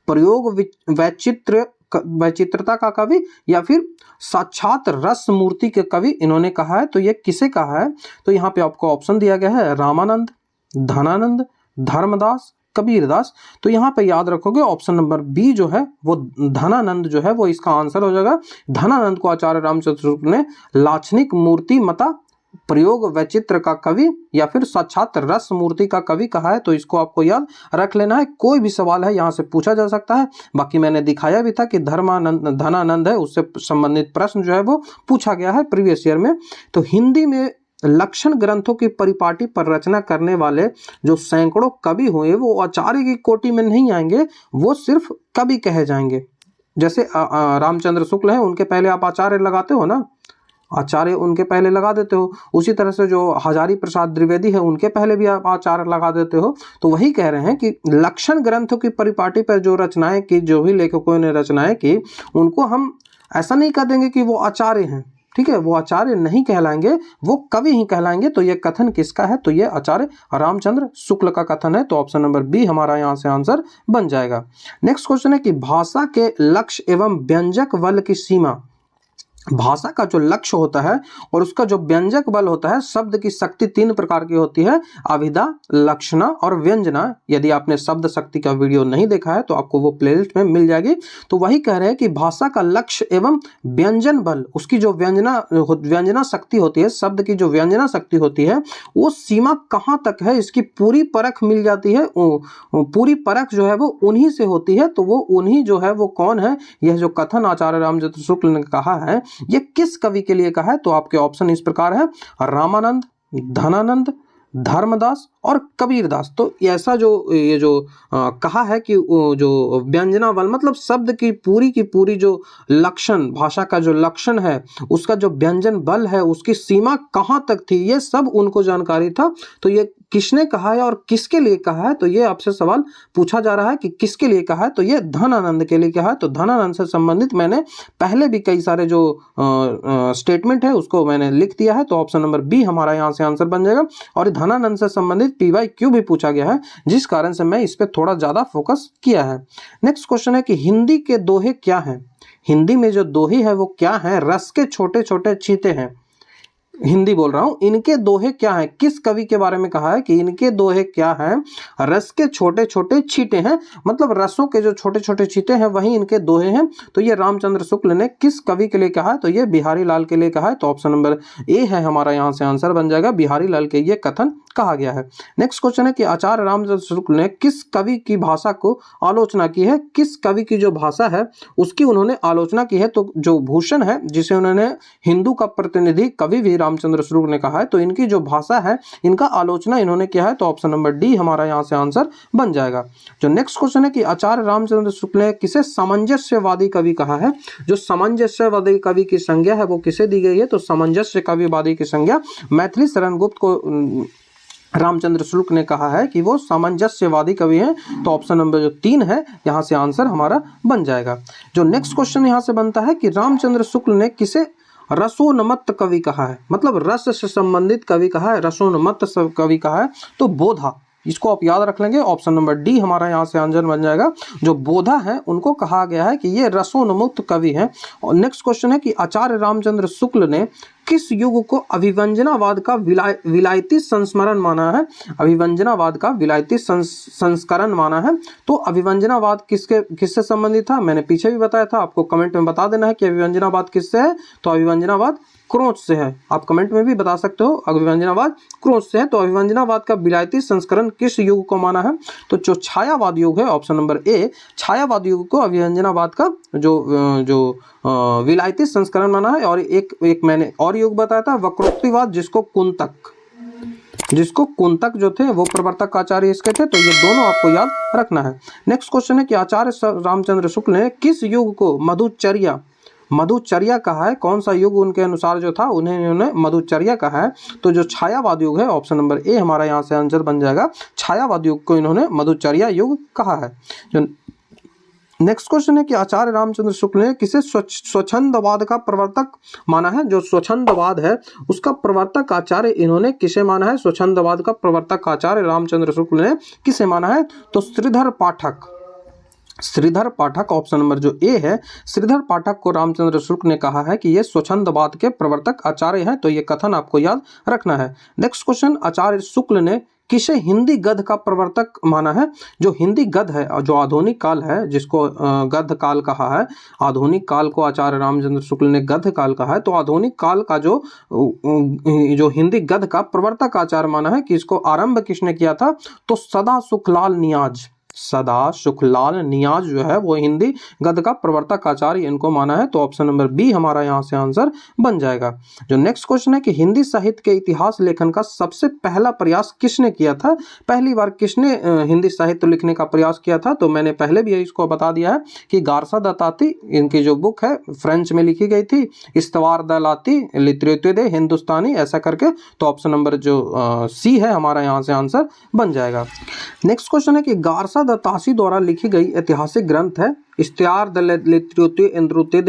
प्रयोग वैचित्रता का कवि, या फिर साक्षात रस मूर्ति के कवि इन्होंने कहा है। तो ये किसे कहा है? तो यहाँ पे आपको ऑप्शन दिया गया है रामानंद, धनानंद, धर्मदास, कबीरदास। तो यहाँ पे याद रखोगे ऑप्शन नंबर बी जो है वो धनानंद जो है वो इसका आंसर हो जाएगा। धनानंद को आचार्य रामचंद्र शुक्ल ने लाक्षणिक मूर्तिमता, प्रयोग वैचित्र का कवि या फिर साक्षात रस मूर्ति का कवि कहा है। तो इसको आपको याद रख लेना है, कोई भी सवाल है यहाँ से पूछा जा सकता है। बाकी मैंने दिखाया भी था कि धनानंद है, उससे संबंधित प्रश्न जो है वो पूछा गया है प्रीवियस ईयर में। तो हिंदी में लक्षण ग्रंथों की परिपाटी पर रचना करने वाले जो सैकड़ों कवि हुए वो आचार्य की कोटि में नहीं आएंगे, वो सिर्फ कवि कहे जाएंगे। जैसे रामचंद्र शुक्ल है उनके पहले आप आचार्य लगाते हो ना, आचार्य उनके पहले लगा देते हो। उसी तरह से जो हजारी प्रसाद द्विवेदी है उनके पहले भी आप आचार्य लगा देते हो। तो वही कह रहे हैं कि लक्षण ग्रंथों की परिपाटी पर जो रचनाएं की, जो भी लेखकों ने रचनाएं की, उनको हम ऐसा नहीं कह देंगे कि वो आचार्य हैं, ठीक है, वो आचार्य नहीं कहलाएंगे, वो कवि ही कहलाएंगे। तो ये कथन किसका है? तो ये आचार्य रामचंद्र शुक्ल का कथन है। तो ऑप्शन नंबर बी हमारा यहाँ से आंसर बन जाएगा। नेक्स्ट क्वेश्चन है कि भाषा के लक्ष्य एवं व्यंजक बल की सीमा, भाषा का जो लक्ष्य होता है और उसका जो व्यंजक बल होता है, शब्द की शक्ति तीन प्रकार की होती है, अभिधा, लक्षणा और व्यंजना। यदि आपने शब्द शक्ति का वीडियो नहीं देखा है तो आपको वो प्लेलिस्ट में मिल जाएगी। तो वही कह रहे हैं कि भाषा का लक्ष्य एवं व्यंजन बल, उसकी जो व्यंजना शक्ति होती है, शब्द की जो व्यंजना शक्ति होती है, वो सीमा कहाँ तक है, इसकी पूरी परख मिल जाती है। पूरी परख जो है वो उन्हीं से होती है। तो वो उन्हीं जो है वो कौन है? यह जो कथन आचार्य रामचंद्र शुक्ल ने कहा है ये किस कवि के लिए कहा है? तो आपके ऑप्शन इस प्रकार है, रामानंद, धनानंद, धर्मदास और कबीरदास। तो ऐसा जो ये जो कहा है कि जो व्यंजना बल मतलब शब्द की पूरी जो लक्षण, भाषा का जो लक्षण है, उसका जो व्यंजन बल है, उसकी सीमा कहाँ तक थी, ये सब उनको जानकारी था। तो ये किसने कहा है और किसके लिए कहा है? तो ये आपसे सवाल पूछा जा रहा है कि किसके लिए कहा है? तो ये धनानंद के लिए कहा है। तो धनानंद से संबंधित मैंने पहले भी कई सारे जो स्टेटमेंट है उसको मैंने लिख दिया है। तो ऑप्शन नंबर बी हमारा यहाँ से आंसर बन जाएगा। और धनानंद से संबंधित PYQ भी पूछा गया है, जिस कारण से मैं इस पे थोड़ा ज्यादा फोकस किया है। नेक्स्ट क्वेश्चन है कि हिंदी के दोहे क्या हैं? हिंदी में जो दोहे है वो क्या है? रस के छोटे छोटे छींटे हैं, हिंदी बोल रहा हूं। इनके दोहे क्या हैं? किस कवि के बारे में कहा है कि इनके दोहे क्या हैं? रस के छोटे छोटे छींटे हैं, मतलब रसों के जो छोटे छोटे छींटे हैं वही इनके दोहे हैं। तो ये रामचंद्र शुक्ल ने किस कवि के लिए कहा है? तो ये बिहारी लाल के लिए कहा है। तो ऑप्शन नंबर ए है हमारा यहाँ से आंसर बन जाएगा, बिहारी लाल के ये कथन कहा गया है। नेक्स्ट क्वेश्चन है कि आचार्य रामचंद्र शुक्ल ने किस कवि की भाषा को आलोचना की है, किस कवि की जो भाषा है उसकी उन्होंने आलोचना की है। तो जो भूषण है जिसे उन्होंने हिंदू का प्रतिनिधि कवि भी रामचंद्र शुक्ल ने कहा है, तो इनकी जो भाषा है इनका आलोचना इन्होंने किया है। तो ऑप्शन नंबर डी हमारा यहाँ से आंसर बन जाएगा। जो नेक्स्ट क्वेश्चन है कि आचार्य रामचंद्र शुक्ल ने किसे सामंजस्यवादी कवि कहा है। जो सामंजस्यवादी कवि की संज्ञा है वो किसे दी गई है, तो सामंजस्य कविवादी की संज्ञा मैथिली शरण गुप्त को रामचंद्र शुक्ल ने कहा है कि वो सामंजस्यवादी कवि हैं। तो ऑप्शन नंबर जो 3 है यहाँ से आंसर हमारा बन जाएगा। जो नेक्स्ट क्वेश्चन यहाँ से बनता है कि रामचंद्र शुक्ल ने किसे रसोन्मत्त कवि कहा है, मतलब रस से संबंधित कवि कहा है, रसोन्मत्त कवि कहा है। तो बोधा, इसको आप याद रख लेंगे, ऑप्शन नंबर डी हमारा यहाँ से आंसर बन जाएगा। जो बोधा है उनको कहा गया है कि ये रसोन्मुक्त कवि हैं। और नेक्स्ट क्वेश्चन है कि आचार्य रामचंद्र शुक्ल ने किस युग को अभिव्यंजनावाद का विलायती संस्मरण माना है, अभिव्यंजनावाद का विलायती संस्करण माना है। तो अभिव्यंजनावाद किससे संबंधित था, मैंने पीछे भी बताया था, आपको कमेंट में बता देना है कि अभिव्यंजनावाद किससे है। तो अभिव्यंजनावाद क्रोध से है, आप कमेंट में भी बता सकते हो अभिव्यंजनावाद क्रोध से है। तो अभिव्यंजनावाद का विलायती संस्करण किस युग को माना है, तो जो छायावाद युग है, ऑप्शन नंबर ए छायावाद युग को अभिव्यंजनावाद का जो विलायती संस्करण माना है। और एक मैंने और युग बताया था वक्रोक्तिवाद, जिसको कुंतक जो थे वो प्रवर्तक आचार्य इसके थे। तो ये दोनों आपको याद रखना है। नेक्स्ट क्वेश्चन है कि आचार्य रामचंद्र शुक्ल ने किस युग को मधुचर्या कहा है, कौन सा युग उनके अनुसार जो था उन्होंने मधुचर्या कहा है। तो जो छायावाद युग है, ऑप्शन नंबर ए हमारा यहाँ से आंसर बन जाएगा। छायावाद युग को इन्होंने मधुचर्या युग कहा है। जो नेक्स्ट क्वेश्चन है कि आचार्य रामचंद्र शुक्ल ने किसे स्वच्छंदवाद का प्रवर्तक माना है। जो स्वच्छंदवाद है उसका प्रवर्तक आचार्य इन्होंने किसे माना है, स्वच्छंदवाद का प्रवर्तक आचार्य रामचंद्र शुक्ल ने किसे माना है, तो श्रीधर पाठक ऑप्शन नंबर जो ए है, श्रीधर पाठक को रामचंद्र शुक्ल ने कहा है कि ये स्वच्छंदवाद के प्रवर्तक आचार्य हैं। तो ये कथन आपको याद रखना है। नेक्स्ट क्वेश्चन, आचार्य शुक्ल ने किसे हिंदी गद्य का प्रवर्तक माना है। जो हिंदी गद्य है, जो आधुनिक काल है, जिसको गद्य काल कहा है, आधुनिक काल को आचार्य रामचंद्र शुक्ल ने गद्य काल कहा है। तो आधुनिक काल का जो हिंदी गद्य का प्रवर्तक आचार्य माना है कि इसको आरंभ किसने किया था, तो सदा सुखलाल नियाज जो है वो हिंदी गद्य का प्रवर्तक आचार्य इनको माना है। तो ऑप्शन नंबर बी हमारा यहाँ से आंसर बन जाएगा। जो नेक्स्ट क्वेश्चन है कि हिंदी साहित्य के इतिहास लेखन का सबसे पहला प्रयास किसने किया था, पहली बार किसने हिंदी साहित्य लिखने का प्रयास किया था। तो मैंने पहले भी इसको बता दिया है कि गारसा दत्ताती, इनकी जो बुक है फ्रेंच में लिखी गई थी, इस्तवार दलाती लिटरेतुरे हिंदुस्तानी ऐसा करके। तो ऑप्शन नंबर जो सी है हमारा यहाँ से आंसर बन जाएगा। नेक्स्ट क्वेश्चन है कि गारसा दत्तासी द्वारा लिखी गई ऐतिहासिक ग्रंथ है इश्तियार दे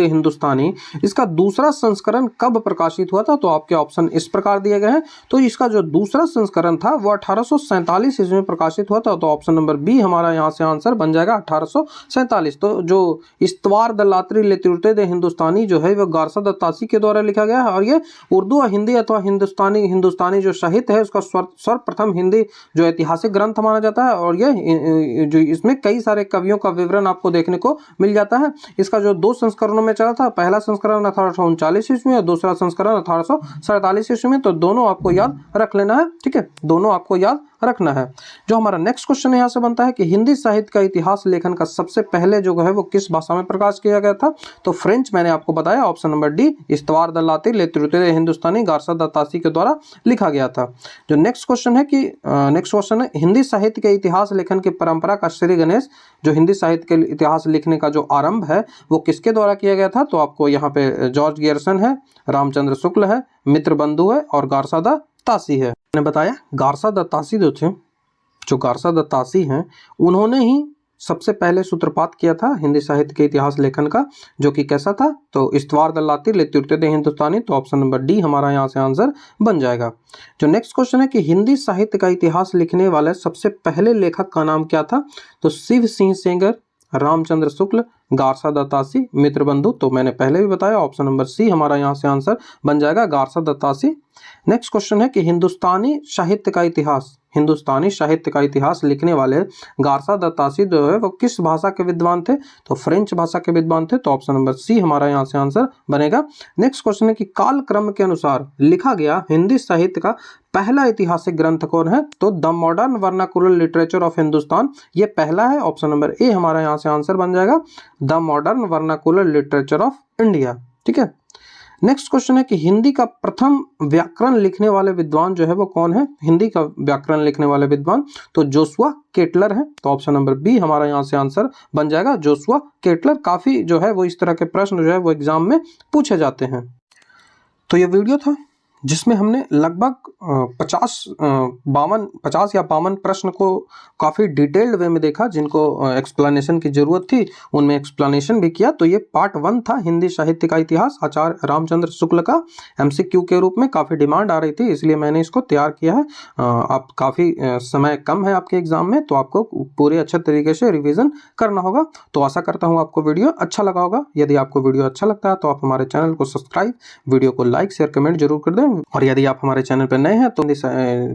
हिंदुस्तानी, इसका दूसरा संस्करण कब प्रकाशित हुआ था। तो आपके ऑप्शन इस प्रकार दिए गए हैं। तो इसका जो दूसरा संस्करण था वो 1847 ईस्वी में प्रकाशित हुआ था। तो ऑप्शन नंबर बी हमारा यहाँ से आंसर बन जाएगा 1847। तो जो इश्तियार दे हिंदुस्तानी जो है वो गारसा दत्तासी के द्वारा लिखा गया है। और ये उर्दू और हिंदी अथवा हिंदुस्तानी जो साहित्य है उसका सर्वप्रथम हिंदी जो ऐतिहासिक ग्रंथ माना जाता है। और ये जो इसमें कई सारे कवियों का विवरण आपको देखने को मिल जाता है। इसका जो 2 संस्करणों में चला था, पहला संस्करण 1839 ईस्वी में और दूसरा संस्करण 1847 ईस्वी में। तो दोनों आपको याद रख लेना है, ठीक है, दोनों आपको याद रखना है। जो हमारा नेक्स्ट क्वेश्चन यहाँ से बनता है कि हिंदी साहित्य का इतिहास लेखन का सबसे पहले जो है वो किस भाषा में प्रकाश किया गया था। तो फ्रेंच, मैंने आपको बताया ऑप्शन नंबर डी इस्तवार दलाती लिटरेतुरे हिंदुस्तानी गारसा दत्तासी के द्वारा लिखा गया था। जो नेक्स्ट क्वेश्चन है हिंदी साहित्य के इतिहास लेखन की परंपरा का श्री गणेश, जो हिंदी साहित्य के इतिहास लिखने का जो आरंभ है वो किसके द्वारा किया गया था। तो आपको यहाँ पे जॉर्ज गियर्सन है, रामचंद्र शुक्ल है, मित्र बंधु है और गारसा दत्तासी है। मैंने बताया गारसा दत्तासी जो गारसा दत्तासी हैं उन्होंने ही सबसे पहले सूत्रपात किया था हिंदी साहित्य के इतिहास लेखन का, जो कि कैसा था, तो इस्तवार दलाती लिटरेतुरे हिंदुस्तानी। तो ऑप्शन नंबर डी हमारा यहाँ से आंसर बन जाएगा। जो नेक्स्ट क्वेश्चन है कि हिंदी साहित्य का इतिहास लिखने वाले सबसे पहले लेखक का नाम क्या था। तो शिव सिंह सेंगर, रामचंद्र शुक्ल, गारसा दत्तासी, मित्र बंधु, तो मैंने पहले भी बताया ऑप्शन नंबर सी हमारा यहाँ से आंसर बन जाएगा, गारसा दत्तासी। नेक्स्ट क्वेश्चन है कि हिंदुस्तानी साहित्य का इतिहास, हिंदुस्तानी साहित्य का इतिहास लिखने वाले गारसा दत्तासी जो है वो किस भाषा के विद्वान थे, तो फ्रेंच भाषा के विद्वान थे, तो ऑप्शन नंबर सी हमारा यहाँ से आंसर बनेगा। नेक्स्ट क्वेश्चन है कि काल क्रम के अनुसार लिखा गया हिंदी साहित्य का पहला ऐतिहासिक ग्रंथ कौन है, तो the modern vernacular literature of Hindustan, ये पहला है, ऑप्शन नंबर ए हमारा यहाँ से आंसर बन जाएगा, the modern vernacular literature of India. ठीक है। नेक्स्ट क्वेश्चन है कि हिंदी का प्रथम व्याकरण लिखने वाले विद्वान जो है वो कौन है, हिंदी का व्याकरण लिखने वाले विद्वान, तो जोशुआ केटलर है, तो ऑप्शन नंबर बी हमारा यहाँ से आंसर बन जाएगा, जोशुआ केटलर। काफी जो है वो इस तरह के प्रश्न जो है वो एग्जाम में पूछे जाते हैं। तो ये वीडियो था जिसमें हमने लगभग 50 या 52 प्रश्न को काफ़ी डिटेल्ड वे में देखा, जिनको एक्सप्लेनेशन की ज़रूरत थी उनमें एक्सप्लेनेशन भी किया। तो ये पार्ट 1 था हिंदी साहित्य का इतिहास आचार्य रामचंद्र शुक्ल का, एमसीक्यू के रूप में। काफ़ी डिमांड आ रही थी इसलिए मैंने इसको तैयार किया है। आप काफ़ी समय कम है आपके एग्ज़ाम में, तो आपको पूरे अच्छे तरीके से रिविज़न करना होगा। तो आशा करता हूँ आपको वीडियो अच्छा लगा होगा। यदि आपको वीडियो अच्छा लगता है तो आप हमारे चैनल को सब्सक्राइब, वीडियो को लाइक, शेयर, कमेंट जरूर कर दें। और यदि आप हमारे चैनल पर नए हैं तो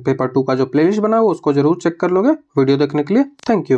पेपर 2 का जो प्लेलिस्ट बना हुआ उसको जरूर चेक कर लोगे। वीडियो देखने के लिए थैंक यू।